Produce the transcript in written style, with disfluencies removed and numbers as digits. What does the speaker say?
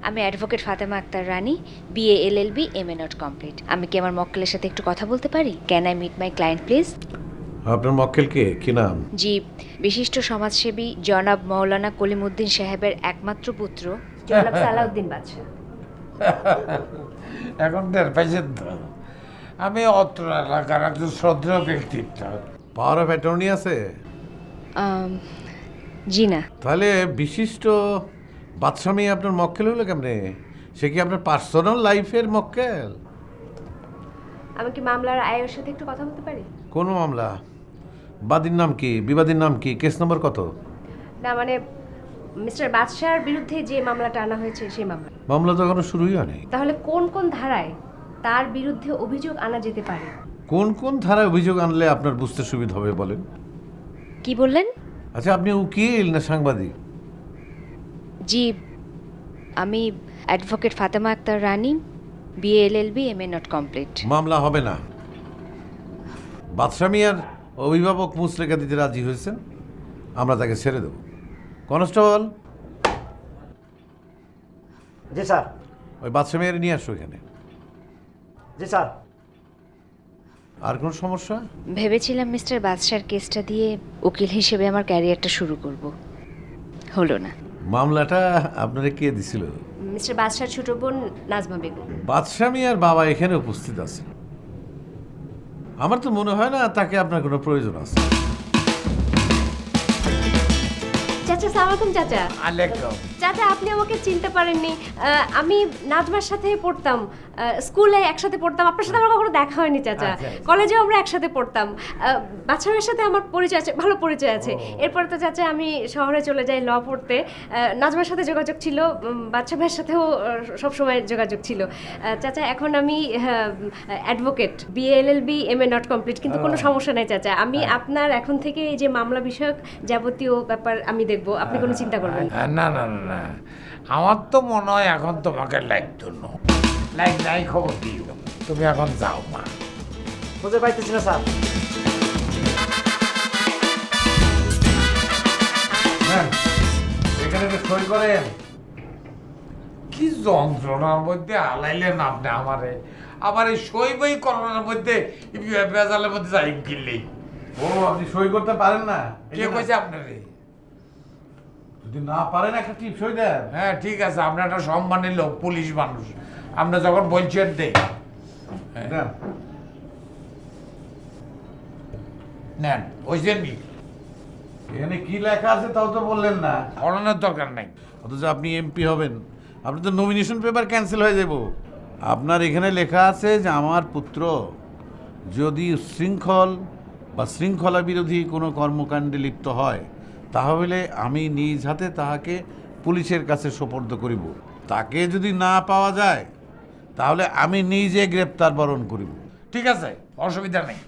আমি advocate Fatema Akter Rani, BA LLB MA not complete. আমি কি আমার মক্কেলের সাথে একটু কথা বলতে পারি? Can I meet my client please? আপনার মক্কেলকে কি নাম? জি, বিশিষ্ট সমাজসেবী জনাব মৌলানা কলিমউদ্দিন সাহেবের একমাত্র পুত্র জনাব সালাউদ্দিন বাদশা। এখন টের পাইছেন তো, আমি অত্র এলাকার একজন শ্রদ্ধেয় ব্যক্তিত্ব। পাওয়ার অফ অ্যাটর্নি আছে? জি না। তাহলে বিশিষ্ট বাদশামী আপনার মক্কেল হলো কেমনে? সে কি আপনার পার্সোনাল লাইফের মক্কেল? আমি কি মামলার আয়ের সাথে একটু কথা বলতে পারি? কোন মামলা? বাদীর নাম কি, বিবাদীর নাম কি, কেস নম্বর কত? না মানে মিস্টার বাদশার বিরুদ্ধে যে মামলাটা আনা হয়েছে সেই মামলা। মামলা তো এখনো শুরুই হয়নি। তাহলে কোন কোন ধারায় তার বিরুদ্ধে অভিযোগ আনা যেতে পারে? কোন কোন ধারায় অভিযোগ আনলে আপনার বুঝতে সুবিধা হবে বলেন? কি বললেন? আচ্ছা, আপনি উকিল না সাংবাদিক? জি, আমি advocate Fatema Akter Rani, BA LLB MA not complete. মামলা হবে না। বাদশামী আর অভিভাবক মুচলেখা দিতে রাজি হয়েছেন, আমরা তাকে ছেড়ে দেব। কনস্টেবল, জি স্যার। ওই বাদশামীর নিয়ে আসো এখানে। জি স্যার। আর কোনো সমস্যা? ভেবেছিলাম মিস্টার বাদশার কেসটা দিয়ে উকিল হিসেবে আমার ক্যারিয়ারটা শুরু করব, হলো না। মামলাটা আপনারা কে দিছিল? মিস্টার বাদশার ছোট বোন নাজমা বেগম। বাদশামী আর বাবা এখানে উপস্থিত আছে। আমার তো মনে হয় না তাকে আপনার কোনো প্রয়োজন আছে। চাচা, সালাম আলাইকুম চাচা। আলাইকুম। চাচা, আপনি আমাকে চিনতে পারেননি। আমি নাজমার সাথে পড়তাম, স্কুলে একসাথে পড়তাম। আপনার সাথে আমার কখনো দেখা হয়নি চাচা। কলেজেও আমরা একসাথে পড়তাম। বাচ্চার সাথে আমার পরিচয় আছে, ভালো পরিচয় আছে। এরপরে তো চাচা আমি শহরে চলে যাই ল পড়তে। নাজমার সাথে যোগাযোগ ছিল, বাচ্চা ভাইয়ের সাথেও সবসময় যোগাযোগ ছিল। চাচা, এখন আমি advocate, BA LLB MA not complete, কিন্তু কোনো সমস্যা নাই চাচা। আমি আপনার এখন থেকে এই যে মামলা বিষয়ক যাবতীয় ব্যাপার আমি দেখব, আপনি কোনো চিন্তা করবেন না। না না না না, আমার তো মনে হয় এখন তোমাকে লাগতো না। লাইক নাই, খবর দিও। তুমি এখন যাও মা। খুঁজে পাইতেছি না স্যার। এখানে সই করেন। কি যন্ত্রণার মধ্যে আলাইলেন আপনি আমারে। আবার এই সই বই করানোর মধ্যে বেজালের মধ্যে যাই কিনলেই। ও, আপনি সই করতে পারেন না? কে কইছে আপনারে? যদি না পারেন একটা টিপ সই দেন। হ্যাঁ ঠিক আছে, আপনার একটা সম্মানী লোক, পুলিশ মানুষ, আপনি যখন বলছেন দে। দেন। নেন, বুঝলেন নি? এখানে কি লেখা আছে তাও তো বললেন না। পড়ানোর দরকার নাই। অথচ আপনি এমপি হবেন, আপনি তো নমিনেশন পেপার ক্যান্সেল হয়ে যাব। আপনার এখানে লেখা আছে যে আমার পুত্র যদি শৃঙ্খল বা শৃঙ্খলা বিরোধী কোনো কর্মকাণ্ডে লিপ্ত হয়, তাহলে আমি নিজ হাতে তাহাকে পুলিশের কাছে সোপর্দ করিব। তাকে যদি না পাওয়া যায় তাহলে আমি নিজে গ্রেপ্তার বরণ করিব। ঠিক আছে, অসুবিধা নেই।